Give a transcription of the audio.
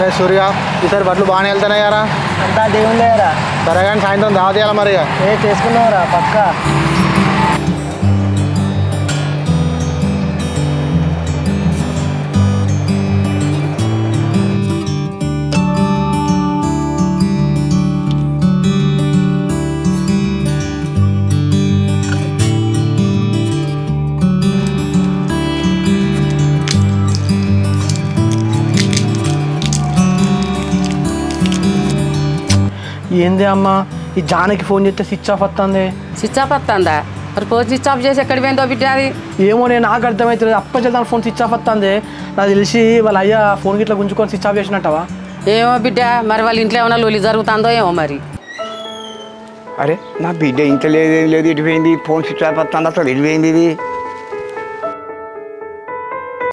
అరే సూర్య ఈసారి బట్టలు బాగానే వెళ్తున్నాయి కదా అంతా దేవుని లేరా సరే కానీ సాయంత్రం దావా తీయాలి మరి చేసుకున్నావురా పక్కా ఏంది అమ్మా ఈ జానకి ఫోన్ చేస్తే స్విచ్ ఆఫ్ వస్తుంది. స్విచ్ ఆఫ్ వస్తుందా? మరి ఫోన్ స్విచ్ ఆఫ్ చేసి ఎక్కడికి పోయిందో బిడ్డ అది ఏమో నేను నాకు అర్థమవుతుంది. అప్పచెల్దాని ఫోన్ స్విచ్ ఆఫ్ వస్తుంది. నాకు తెలిసి వాళ్ళ అయ్యా ఫోన్ గిట్లా గుంజుకొని స్విచ్ ఆఫ్ చేసినట్టవా? ఏమో బిడ్డ మరి వాళ్ళ ఇంట్లో ఏమన్నా లొలి జరుగుతుందో ఏమో మరి. అరే నా బిడ్డ ఇంత లేదు ఏం లేదు ఇటు పోయింది ఫోన్ స్విచ్ ఆఫ్ వస్తుంది అసలు ఇటు పోయింది ఇది